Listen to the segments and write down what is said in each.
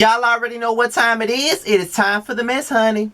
Y'all already know what time it is. It is time for the mess, honey.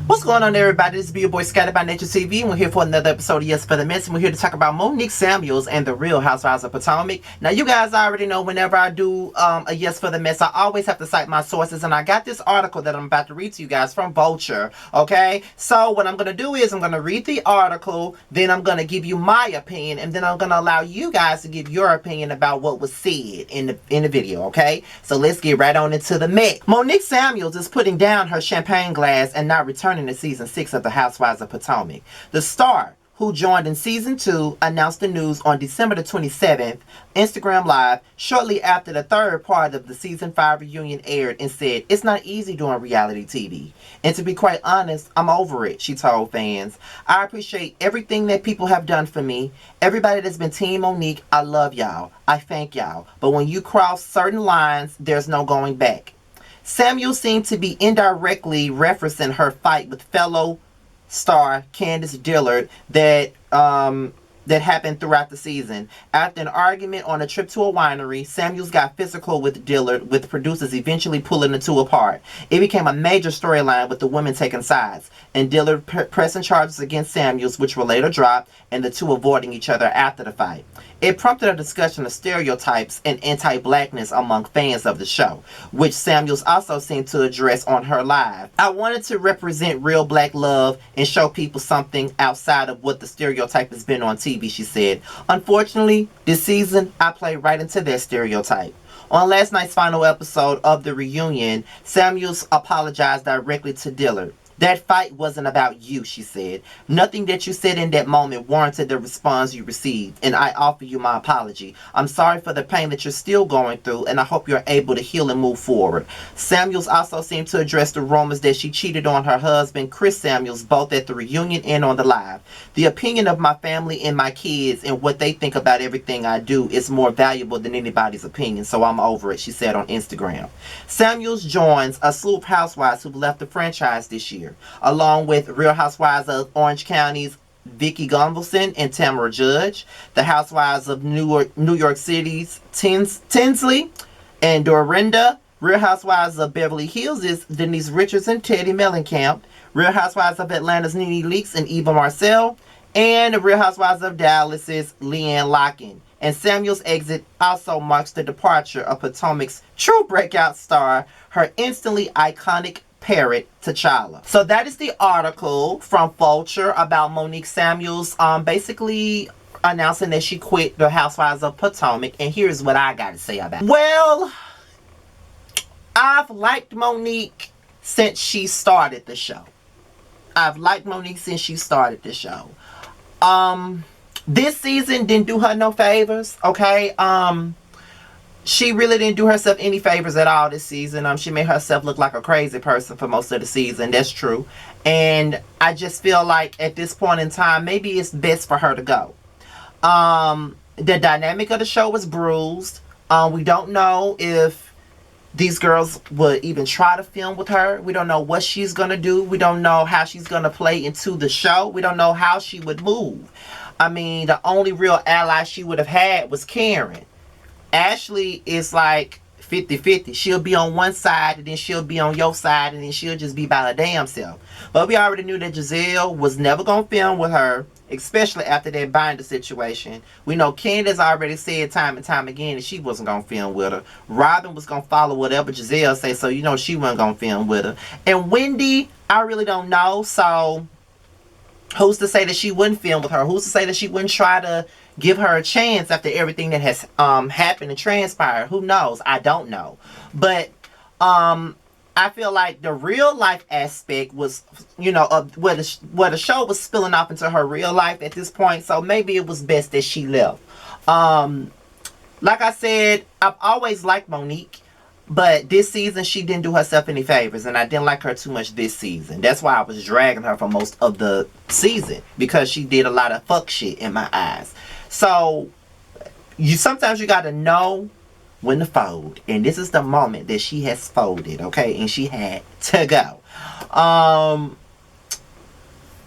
What's going on, everybody? This is your boy Scattered by Nature TV, and we're here for another episode of Yassss for the Mess, and we're here to talk about Monique Samuels and the Real Housewives of Potomac. Now, you guys already know whenever I do a Yassss for the Mess, I always have to cite my sources, and I got this article that I'm about to read to you guys from Vulture, okay? So, what I'm going to do is I'm going to read the article, then I'm going to give you my opinion, and then I'm going to allow you guys to give your opinion about what was said in the video, okay? So, let's get right on into the mess. Monique Samuels is putting down her champagne glass and not returning to season 6 of the Housewives of Potomac. The star, who joined in season 2, announced the news on December the 27th, Instagram Live, shortly after the third part of the season 5 reunion aired, and said, "It's not easy doing reality TV. And to be quite honest, I'm over it," she told fans. "I appreciate everything that people have done for me. Everybody that's been Team Monique, I love y'all. I thank y'all. But when you cross certain lines, there's no going back." Samuel seemed to be indirectly referencing her fight with fellow star Candace Dillard that happened throughout the season. After an argument on a trip to a winery, Samuels got physical with Dillard, with producers eventually pulling the two apart. It became a major storyline with the women taking sides, and Dillard pressing charges against Samuels, which were later dropped, and the two avoiding each other after the fight. It prompted a discussion of stereotypes and anti-blackness among fans of the show, which Samuels also seemed to address on her live. "I wanted to represent real black love and show people something outside of what the stereotype has been on TV," she said. "Unfortunately, this season, I played right into that stereotype." On last night's final episode of the reunion, Samuels apologized directly to Dillard. "That fight wasn't about you," she said. "Nothing that you said in that moment warranted the response you received, and I offer you my apology. I'm sorry for the pain that you're still going through, and I hope you're able to heal and move forward." Samuels also seemed to address the rumors that she cheated on her husband, Chris Samuels, both at the reunion and on the live. "The opinion of my family and my kids and what they think about everything I do is more valuable than anybody's opinion, so I'm over it," she said on Instagram. Samuels joins a slew of housewives who've left the franchise this year, along with Real Housewives of Orange County's Vicki Gunvalson and Tamara Judge, the Housewives of New York City's Tinsley and Dorinda, Real Housewives of Beverly Hills' Denise Richards and Teddy Mellencamp, Real Housewives of Atlanta's Nene Leakes and Eva Marcel, and Real Housewives of Dallas's Leanne Locken. And Samuel's exit also marks the departure of Potomac's true breakout star, her instantly iconic parrot, T'Challa. So that is the article from Vulture about Monique Samuels basically announcing that she quit the Housewives of Potomac. And here's what I got to say about it. Well, I've liked Monique since she started the show. This season didn't do her no favors, okay? She really didn't do herself any favors at all this season. She made herself look like a crazy person for most of the season. That's true. And I just feel like at this point in time, maybe it's best for her to go. The dynamic of the show was bruised. We don't know if these girls would even try to film with her. We don't know what she's going to do. We don't know how she's going to play into the show. We don't know how she would move. I mean, the only real ally she would have had was Karen. Ashley is like 50-50. She'll be on one side, and then she'll be on your side, and then she'll just be by her damn self. But we already knew that Giselle was never going to film with her, especially after that binder situation. We know Candace already said time and time again that she wasn't going to film with her. Robin was going to follow whatever Giselle said, so you know she wasn't going to film with her. And Wendy, I really don't know, so who's to say that she wouldn't film with her? Who's to say that she wouldn't try to give her a chance after everything that has happened and transpired? Who knows? I don't know. But I feel like the real life aspect was, you know, where the show was spilling off into her real life at this point. So maybe it was best that she left. Like I said, I've always liked Monique. But this season, she didn't do herself any favors, and I didn't like her too much this season. That's why I was dragging her for most of the season, because she did a lot of fuck shit in my eyes. So, sometimes you gotta know when to fold, and this is the moment that she has folded, okay, and she had to go.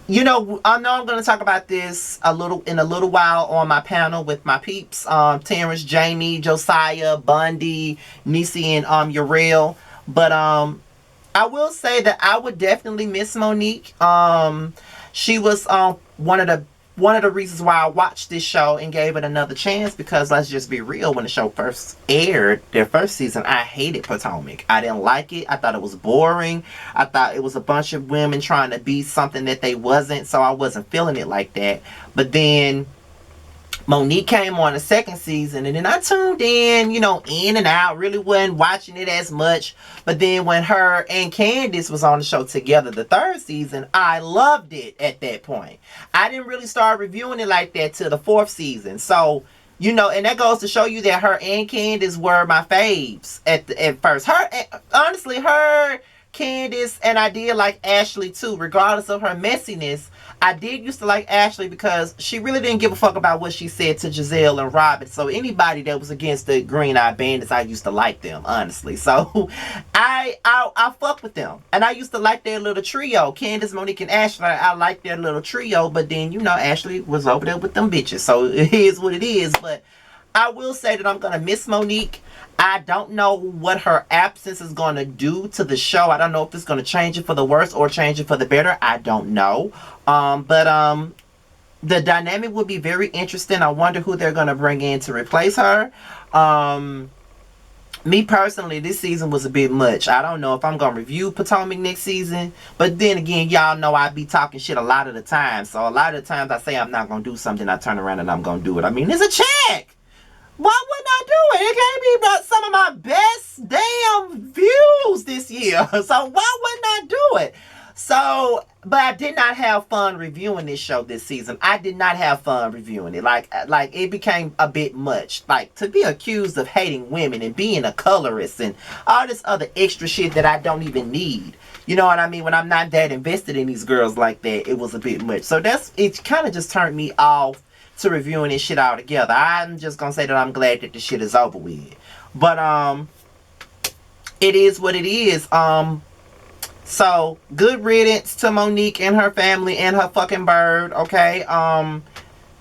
You know I'm going to talk about this in a little while on my panel with my peeps, Terrence, Jamie, Josiah, Bundy, Niecy, and Uriel. But I will say that I would definitely miss Monique. She was one of the reasons why I watched this show and gave it another chance, because let's just be real, when the show first aired, their first season, I hated Potomac. I didn't like it. I thought it was boring. I thought it was a bunch of women trying to be something that they wasn't, so I wasn't feeling it like that. But then Monique came on the second season, and then I tuned in, in and out, really wasn't watching it as much. But then when her and Candace was on the show together the third season, I loved it at that point. I didn't really start reviewing it like that till the fourth season. So, and that goes to show you that her and Candace were my faves at first. Honestly, Candace, and I did like Ashley too, regardless of her messiness. I did used to like Ashley because she really didn't give a fuck about what she said to Giselle and Robin. So anybody that was against the Green Eye Bandits, I used to like them, honestly. So I fuck with them. And I used to like their little trio. Candace, Monique, and Ashley. I liked their little trio. But then, Ashley was over there with them bitches. So it is what it is. But I will say that I'm going to miss Monique. I don't know what her absence is going to do to the show. I don't know if it's going to change it for the worse or change it for the better. I don't know. But the dynamic will be very interesting. I wonder who they're going to bring in to replace her. Me personally, this season was a bit much. I don't know if I'm going to review Potomac next season. But then again, y'all know I be talking shit a lot of the time. So a lot of the times I say I'm not going to do something, I turn around and I'm going to do it. I mean, it's a check. Why wouldn't I do it? It can't be about some of my best damn views this year. So why wouldn't I do it? So, but I did not have fun reviewing this show this season. I did not have fun reviewing it. Like it became a bit much. Like, to be accused of hating women and being a colorist and all this other extra shit that I don't even need. You know what I mean? When I'm not that invested in these girls like that, it was a bit much. So it kind of just turned me off to reviewing this shit all together. I'm just gonna say that I'm glad that the shit is over with. But it is what it is. So good riddance to Monique and her family and her fucking bird. Okay.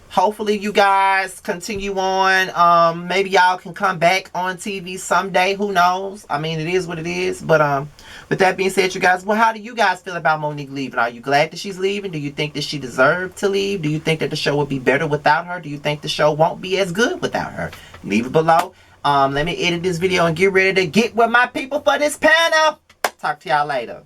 Hopefully you guys continue on. Maybe y'all can come back on TV someday. Who knows? I mean, it is what it is. But with that being said, you guys, well, how do you guys feel about Monique leaving? Are you glad that she's leaving? Do you think that she deserved to leave? Do you think that the show would be better without her? Do you think the show won't be as good without her? Leave it below. Let me edit this video and get ready to get with my people for this panel. Talk to y'all later.